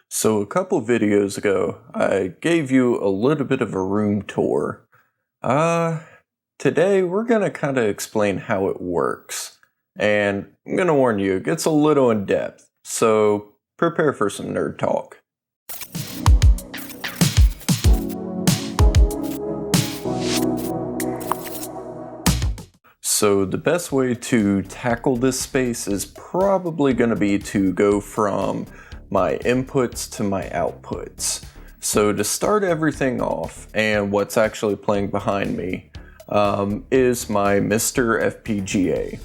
So a couple videos ago, I gave you a little bit of a room tour. Today we're gonna kind of explain how it works. And I'm gonna warn you, it gets a little in depth, so prepare for some nerd talk. So the best way to tackle this space is probably going to be to go from my inputs to my outputs. So to start everything off, and what's actually playing behind me, is my Mr. FPGA.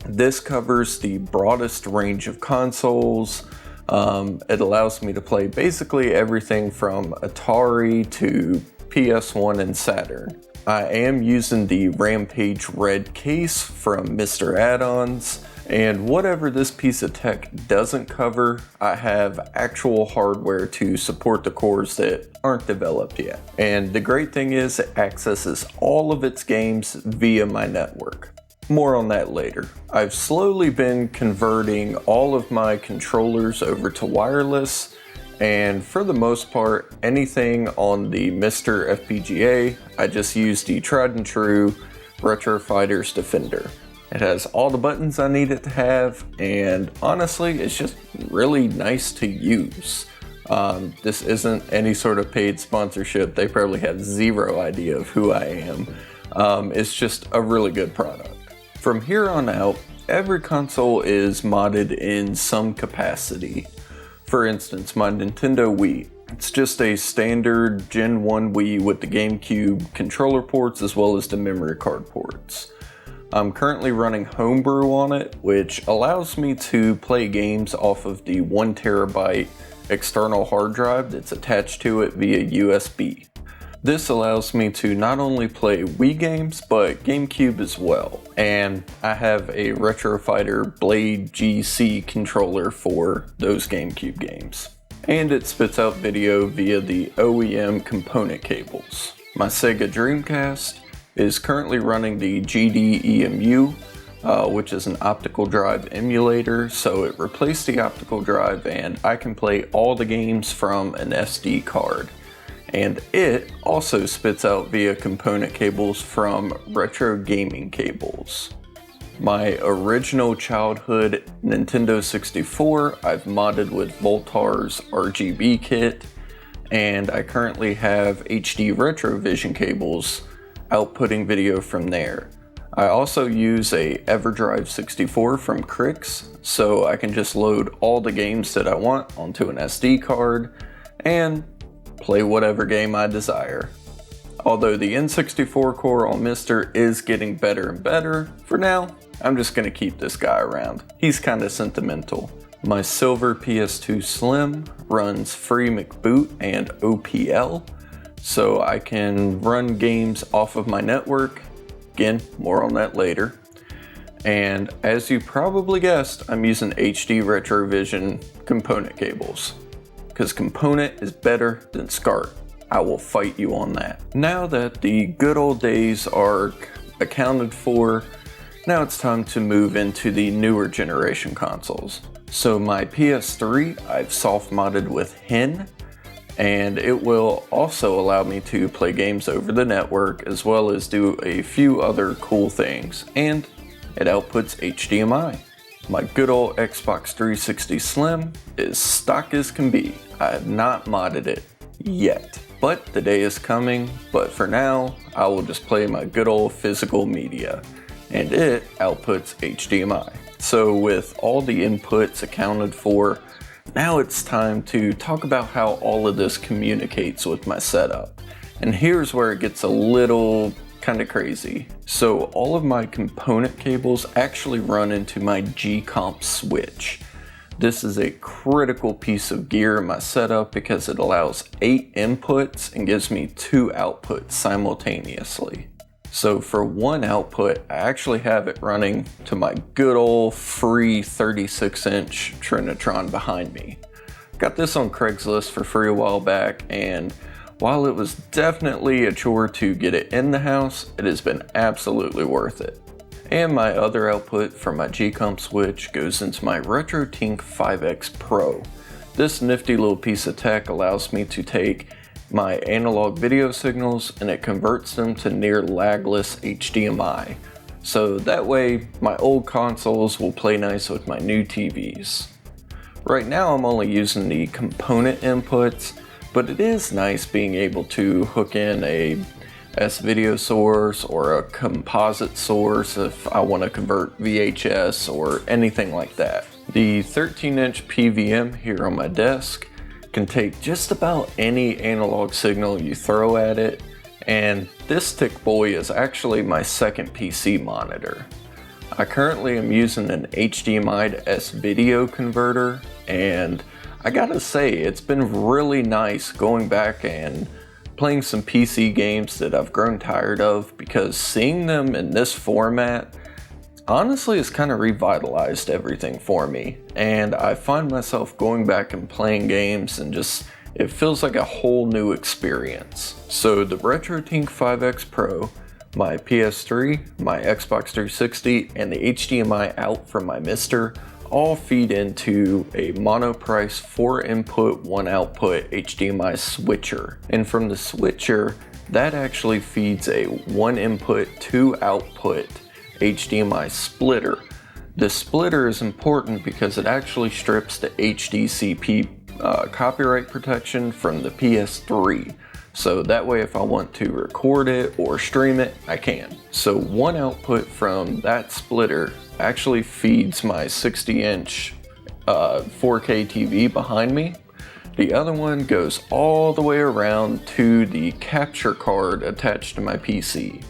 This covers the broadest range of consoles. It allows me to play basically everything from Atari to PS1 and Saturn. I am using the Rampage Red case from Mr. Add-ons, and whatever this piece of tech doesn't cover, I have actual hardware to support the cores that aren't developed yet. And the great thing is it accesses all of its games via my network. More on that later. I've slowly been converting all of my controllers over to wireless, and for the most part, anything on the Mr. FPGA, I just use the tried and true Retrofighter's Defender. It has all the buttons I need it to have, and honestly, it's just really nice to use. This isn't any sort of paid sponsorship. They probably have zero idea of who I am. It's just a really good product. From here on out, every console is modded in some capacity. For instance, my Nintendo Wii. It's just a standard Gen 1 Wii with the GameCube controller ports as well as the memory card ports. I'm currently running Homebrew on it, which allows me to play games off of the 1 terabyte external hard drive that's attached to it via USB. This allows me to not only play Wii games, but GameCube as well. And I have a Retrofighter Blade GC controller for those GameCube games. And it spits out video via the OEM component cables. My Sega Dreamcast is currently running the GDEMU, which is an optical drive emulator, so it replaced the optical drive and I can play all the games from an SD card. And it also spits out via component cables from RetroGaming Cables. My original childhood Nintendo 64 I've modded with Voltar's RGB kit, and I currently have HDRetroVision cables outputting video from there. I also use a EverDrive 64 from Crix, so I can just load all the games that I want onto an SD card and play whatever game I desire. Although the N64 core on Mr. is getting better and better, for now, I'm just gonna keep this guy around. He's kinda sentimental. My silver PS2 Slim runs FreeMcBoot and OPL, so I can run games off of my network. Again, more on that later. And as you probably guessed, I'm using HDRetroVision component cables, because component is better than SCART. I will fight you on that. Now that the good old days are accounted for, now it's time to move into the newer generation consoles. So my PS3, I've soft modded with HEN, and it will also allow me to play games over the network as well as do a few other cool things, and it outputs HDMI. My good old Xbox 360 Slim is stock as can be. I have not modded it yet, but the day is coming. But for now, I will just play my good old physical media, and it outputs HDMI. So with all the inputs accounted for, now it's time to talk about how all of this communicates with my setup. And here's where it gets a little kind of crazy. So all of my component cables actually run into my G-Comp switch. This is a critical piece of gear in my setup because it allows 8 inputs and gives me 2 outputs simultaneously. So for one output, I actually have it running to my good old free 36-inch Trinitron behind me. Got this on Craigslist for free a while back, and while it was definitely a chore to get it in the house, it has been absolutely worth it. And my other output from my G-Comp switch goes into my RetroTink 5X Pro. This nifty little piece of tech allows me to take my analog video signals and it converts them to near lagless HDMI. So that way my old consoles will play nice with my new TVs. Right now I'm only using the component inputs, but it is nice being able to hook in a S-video source or a composite source if I want to convert VHS or anything like that. The 13-inch PVM here on my desk can take just about any analog signal you throw at it, and this thick boy is actually my second PC monitor. I currently am using an HDMI to S-video converter, and I gotta say it's been really nice going back and playing some PC games that I've grown tired of, because seeing them in this format honestly has kind of revitalized everything for me, and I find myself going back and playing games and just it feels like a whole new experience. So the RetroTink 5X Pro, my PS3, my Xbox 360, and the HDMI out from my Mister all feed into a monoprice 4 input 1 output HDMI switcher. And from the switcher, that actually feeds a 1 input 2 output HDMI splitter. The splitter is important because it actually strips the HDCP copyright protection from the PS3. So that way if I want to record it or stream it, I can. So one output from that splitter actually feeds my 60-inch 4K TV behind me. The other one goes all the way around to the capture card attached to my PC.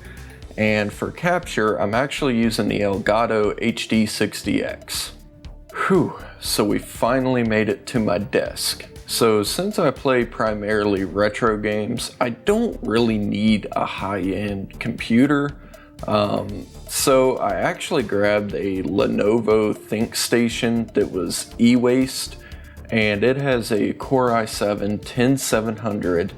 And for capture, I'm actually using the Elgato HD60X. Whew, so we finally made it to my desk. So since I play primarily retro games, I don't really need a high-end computer. So I actually grabbed a Lenovo ThinkStation that was e-waste, and it has a Core i7 10700.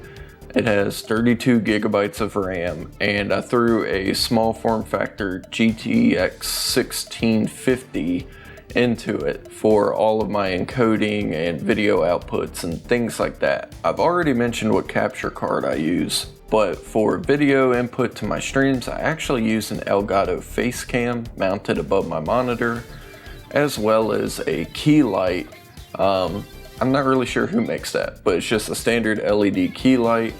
It has 32 gigabytes of RAM, and I threw a small form factor GTX 1650 into it for all of my encoding and video outputs and things like that. I've already mentioned what capture card I use, but for video input to my streams, I actually use an Elgato Facecam mounted above my monitor, as well as a key light. I'm not really sure who makes that, but it's just a standard LED key light,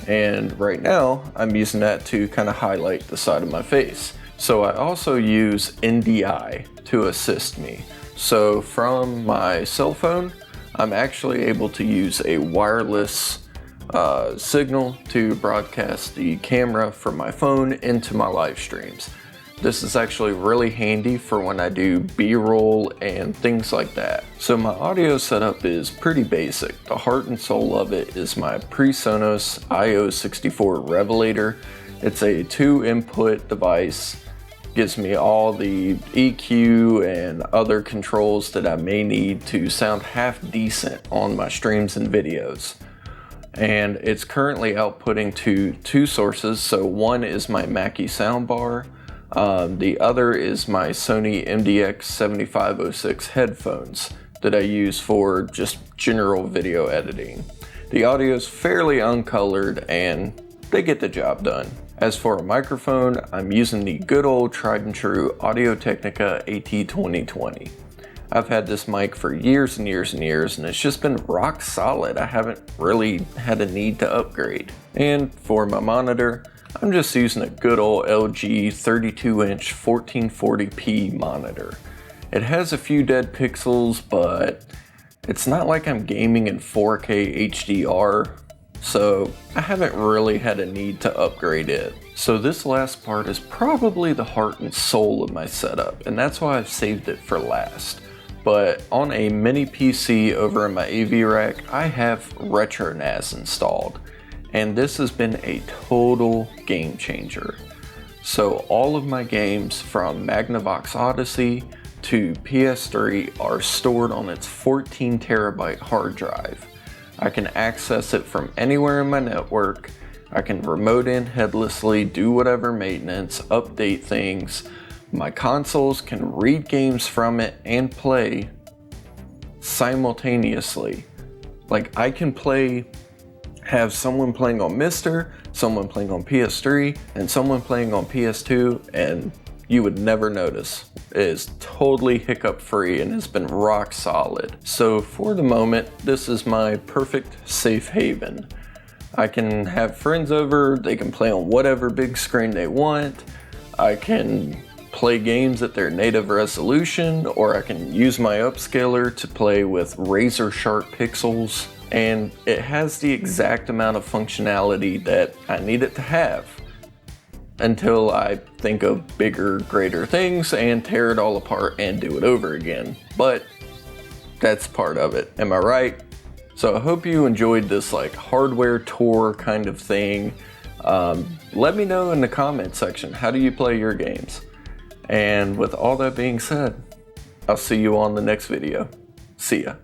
and right now I'm using that to kind of highlight the side of my face. So I also use NDI to assist me. So from my cell phone, I'm actually able to use a wireless signal to broadcast the camera from my phone into my live streams. This is actually really handy for when I do B-roll and things like that. So my audio setup is pretty basic. The heart and soul of it is my PreSonus IO64 Revelator. It's a 2-input device. Gives me all the EQ and other controls that I may need to sound half decent on my streams and videos. And it's currently outputting to 2 sources. So one is my Mackie soundbar. The other is my Sony MDX7506 headphones that I use for just general video editing. The audio is fairly uncolored and they get the job done. As for a microphone, I'm using the good old tried and true Audio-Technica AT2020. I've had this mic for years and years and years, and it's just been rock solid. I haven't really had a need to upgrade. And for my monitor, I'm just using a good old LG 32-inch 1440p monitor. It has a few dead pixels, but it's not like I'm gaming in 4K HDR, so I haven't really had a need to upgrade it. So this last part is probably the heart and soul of my setup, and that's why I've saved it for last. But on a mini PC over in my AV rack, I have RetroNAS installed. And this has been a total game changer. So all of my games from Magnavox Odyssey to PS3 are stored on its 14 terabyte hard drive. I can access it from anywhere in my network. I can remote in headlessly, do whatever maintenance, update things. My consoles can read games from it and play simultaneously. Like I can have someone playing on Mister, someone playing on PS3, and someone playing on PS2, and you would never notice. It is totally hiccup free and has been rock solid. So for the moment, this is my perfect safe haven. I can have friends over, they can play on whatever big screen they want. I can play games at their native resolution, or I can use my upscaler to play with razor sharp pixels. And it has the exact amount of functionality that I need it to have, until I think of bigger, greater things and tear it all apart and do it over again. But that's part of it, am I right? So I hope you enjoyed this like hardware tour kind of thing. Let me know in the comment section, how do you play your games? And with all that being said, I'll see you on the next video. See ya.